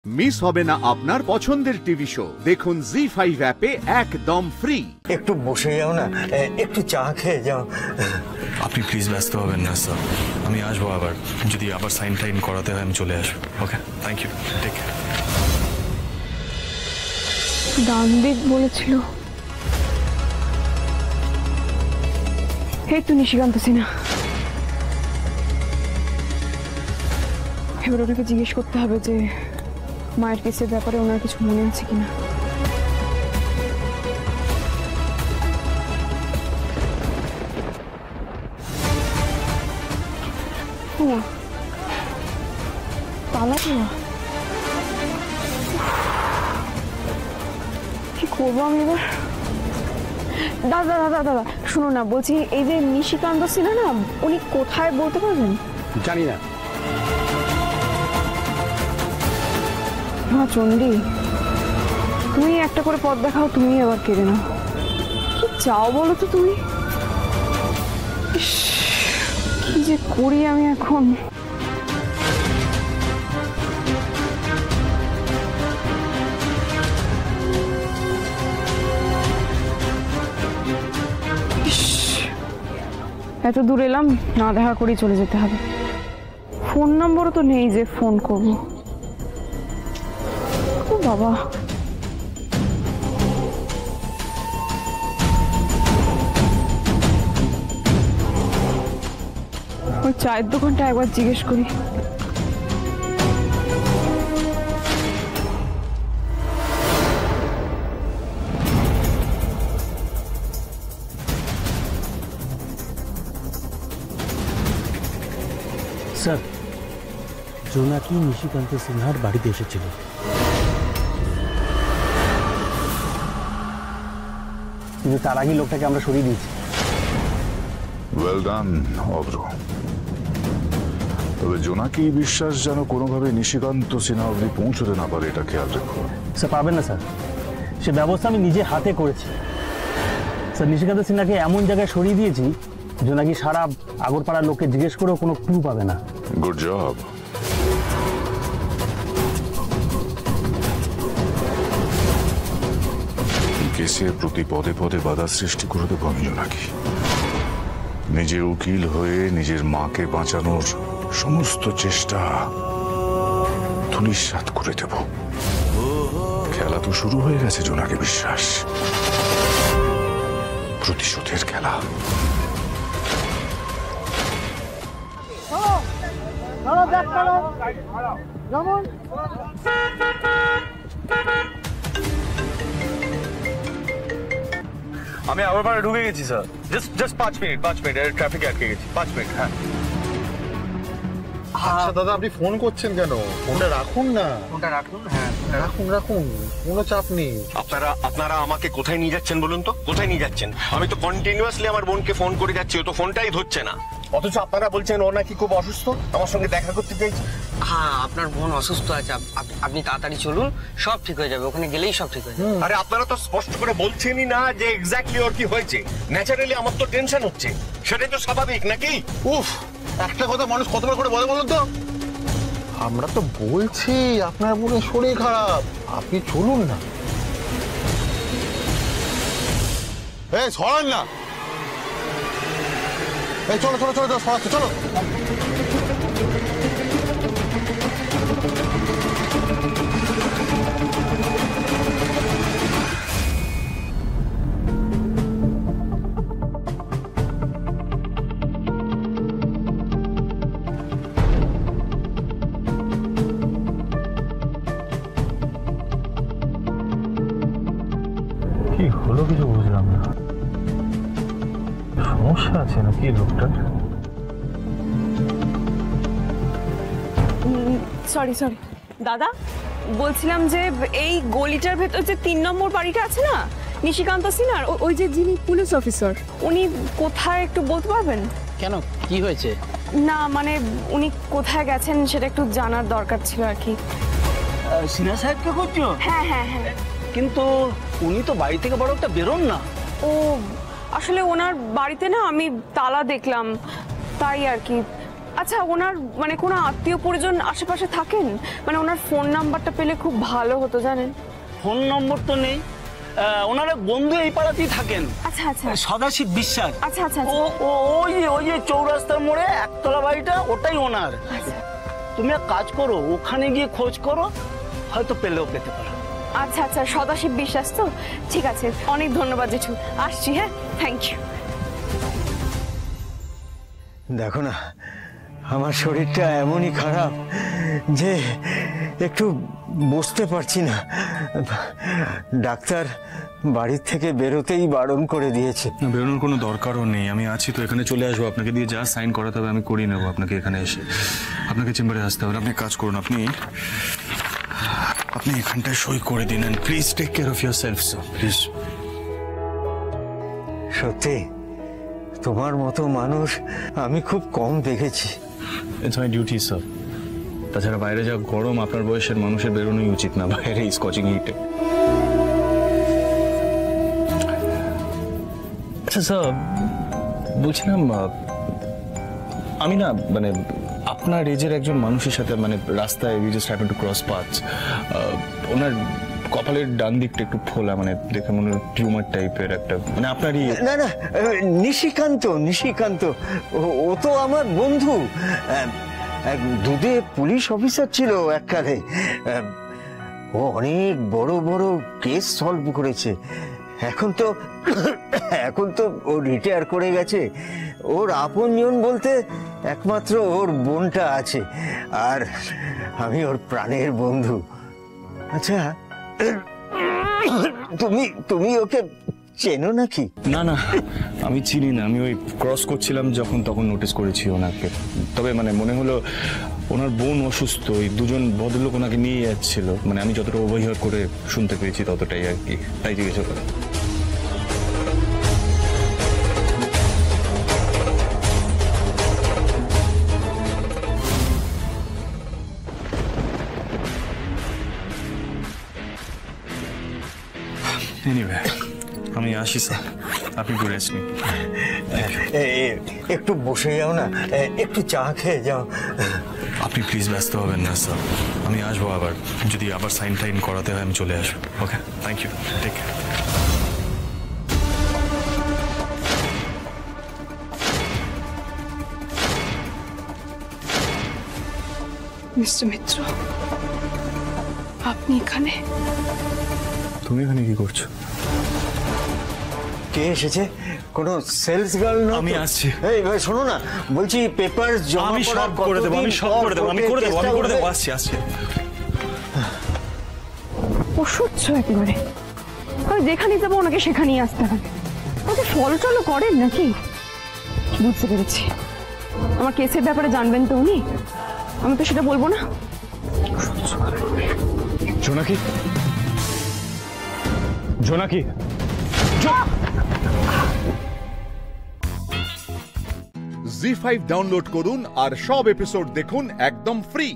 Miss হবে না আপনার পছন্দের টিভি শো। দেখুন জি5 অ্যাপে একদম ফ্রি। একটু বসে যাও না, একটু চা খেয়ে যাও। আপনি প্লিজ ব্যস্ত হবেন না স্যার, আমি আসবো আবার। যদি আবার সাইন টাইন করাতে হয় আমি চলে আসবো। Okay, thank you, take care. দানবিক বলেছিল একটু নিশিকান্ত সিনহা। এবার ওনাকে জিজ্ঞেস করতে হবে যে মায়ের কেসের ব্যাপারে ওনার কিছু মনে আছে কিনা। তালা দেওয়া, কি করবো আমি এবার? দাদা দাদা দাদা শুনুন না, বলছি এই যে নিশিকান্ত সিনহা না, উনি কোথায় বলতে পারবেন? জানি না। মা চণ্ডী, তুমি একটা করে পথ দেখাও, তুমি আবার কেড়ে নাও। কি চাও বলো তো তুমি? কি যে করি আমি এখন। এত দূর এলাম, না দেখা করেই চলে যেতে হবে। ফোন নম্বরও তো নেই যে ফোন করবো। ও বাবা, ওই চায়ের দোকানটা একবার জিজ্ঞেস করি। স্যার, জোনাকি নিশিকান্ত সিনহার বাড়িতে এসেছিল। কিন্তু তার আগে লোকটাকে আমরা সরিয়ে দিয়েছি। ওয়েল ডান অভ্র। তবে জোনাকি বিশ্বাস যেন কোনোভাবে নিশিকান্ত সিনহা অবধি পৌঁছতে না পারে, এটা খেয়াল রেখো। স্যার পারবেন না স্যার, সে ব্যবস্থা আমি নিজে হাতে করেছি। স্যার নিশিকান্ত সিনহাকে এমন জায়গায় সরিয়ে দিয়েছি জোনাকি সারা আগরপাড়ার লোককে জিজ্ঞেস করেও কোনো ক্লু পাবে না। Good job. কেসের প্রতি পদে পদে বাধা সৃষ্টি করে দেবো আমি জোনাকি। নিজে উকিল হয়ে নিজের মাকে বাঁচানোর সমস্ত চেষ্টা ধূলিসাৎ করে দেব। খেলা তো শুরু হয়ে গেছে জোনাকি বিশ্বাস, প্রতিশোধের খেলা। আমি আগরপাড়া ঢুকে গেছি স্যার। জাস্ট 5 মিনিট ট্রাফিকে আটকে গেছি। 5 মিনিট। হ্যাঁ আচ্ছা দাদা, আপনি ফোন করছেন কেন? ফোনটা রাখুন না। ফোনটা রাখুন। হ্যাঁ রাখুন, কোনো চাপ নেই। আপনারা আমাকে কোথায় নিয়ে যাচ্ছেন বলুন তো? কোথায় নিয়ে যাচ্ছেন? আমি তো কন্টিনিউয়াসলি আমার বোনকে ফোন করে যাচ্ছি, ও তো ফোনটাই ধরছে না। অথচ আপনারা বলছেন ও নাকি খুব অসুস্থ, আমার সঙ্গে দেখা করতে চাইছে। হ্যাঁ, আপনার বোন অসুস্থ আছে, আপনি তাড়াতাড়ি চলুন, সব ঠিক হয়ে যাবে। ওখানে গেলেই সব ঠিক হয়ে যাবে। আরে আপনারা তো স্পষ্ট করে বলছেনই না যে এক্স্যাক্টলি ওর কি হয়েছে। ন্যাচারালি আমার তো টেনশন হচ্ছে, সেটাই তো স্বাভাবিক নাকি? উফ, একটা কথা মানুষ কতবার করে বলে বলুন তো? আমরা তো বলছি আপনার বোনের শরীর খারাপ, আপনি চলুন না। এই সরান না, এই চলো চলো চলো সরাচ্ছে, চলো। কি হলো কিছু বুঝলাম না, সমস্যা আছে নাকি লোকটার? সরি দাদা, বলছিলাম যে এই গলিটার ভেতর যে 3 নম্বর বাড়িটা আছে না নিশিকান্ত সিনহার, ওই যে যিনি পুলিশ অফিসার, উনি কোথায় একটু বলতে পারবেন? কেন, কি হয়েছে? না মানে উনি কোথায় গেছেন সেটা একটু জানার দরকার ছিল আর কি। সিনহা সাহেবকে করছো? হ্যাঁ। কিন্তু উনি তো বাড়ি থেকে বড় একটা বেরোন না। ও আসলে ওনার বাড়িতে না আমি তালা দেখলাম, তাই আর কি। আচ্ছা ওনার মানে কোনো আত্মীয় পরিজন আশেপাশে থাকেন? মানে ওনার ফোন নাম্বারটা পেলে খুব ভালো হতো জানেন। ফোন নম্বর তো নেই, ওনার এক বন্ধু এই পাড়াতেই থাকেন। আচ্ছা আচ্ছা সদাশিব বিশ্বাস। আচ্ছা আচ্ছা ওই যে চৌরাস্তার মোড়ে একতলা বাড়িটা, ওটাই ওনার। তুমি এক কাজ করো, ওখানে গিয়ে খোঁজ করো, হয়তো পেলেও পেতে পারো। আচ্ছা আচ্ছা, সদাশিব বিশ্বাস তো? ঠিক আছে, অনেক ধন্যবাদ জেঠু, আসছি। হ্যাঁ, থ্যাংক ইউ। দেখো না, আমার শরীরটা এমনই খারাপ যে একটু বসতে পারছি না। ডাক্তার বাড়ির থেকে বেরোতেই বারণ করে দিয়েছে। বেরোনোর কোনো দরকারও নেই, আমি আছি তো, এখানে চলে আসবো। আপনাকে দিয়ে যা সাইন করাতে হবে আমি করিয়ে নেবো। আপনাকে এখানে এসে আপনাকে চেম্বারে আসতে হবে। আপনি কাজ করুন, আপনি এখানটায় সই করে দিন। And please take care of yourself sir, please. সত্যি তোমার মতো মানুষ আমি খুব কম দেখেছি। It's my duty sir. তাছাড়া বাইরে যা গরম, আপনার বয়সের মানুষের বেরোনোই উচিত না বাইরে স্কচিং হিটে। আচ্ছা স্যার, বলছিলাম আমি না মানে আপনার এজের একজন মানুষের সাথে মানে রাস্তায় we just happen to cross paths. ওনার কপালের ডান দিকটা একটু ফোলা, মানে দেখে মনে হয় টিউমার টাইপের একটা, মানে আপনারই। না না, নিশিকান্ত ও তো আমার বন্ধু। দুধে পুলিশ অফিসার ছিল এককালে। ও অনেক বড় বড় কেস সলভ করেছে। এখন তো ও রিটায়ার করে গেছে। ওর আপনজন বলতে একমাত্র ওর বোনটা আছে, আর আমি ওর প্রাণের বন্ধু। আচ্ছা, তুমি ওকে চেনো নাকি? না না, আমি চিনি না। আমি ওই ক্রস করছিলাম যখন, তখন নোটিস করেছি ওনাকে। তবে মানে মনে হলো ওনার বোন অসুস্থ, ওই দুজন ভদ্রলোক ওনাকে নিয়ে যাচ্ছিল। মানে আমি যতটা ওভারহিয়ার করে শুনতে পেয়েছি ততটাই আর কি, তাই জিজ্ঞাসা করে। এনিওয়ে, আমি আসি স্যার, আপনি ঘুরে আসবেন। একটু বসে যাও না, একটু চা খেয়ে যাও। আপনি প্লিজ ব্যস্ত হবেন না স্যার, আমি আসবো আবার। যদি আবার সাইন টাইন করাতে হয় আমি চলে আসবো। Okay, thank you, take care. Mister Mitra, আপনি এখানে? তুমি এখানে কি করছো? কে এসেছে? কোনো সেলস গার্ল? আমি আসছি। এই শোনো না, বলছি পেপার জমা আমি সব করে দেবো, আমি করে দেবো। আসছি। অসহ্য একেবারে। আমি যেখানে যাবো ওনাকে সেখানেই আসতে হবে। ওকে ফলো টলো করেন নাকি? বুঝতে পেরেছি। আমার কেসের ব্যাপারে জানবেন তো উনি? আমি তো সেটা বলবো না। জোনাকি, জি5 ডাউনলোড করুন আর সব এপিসোড দেখুন একদম ফ্রি।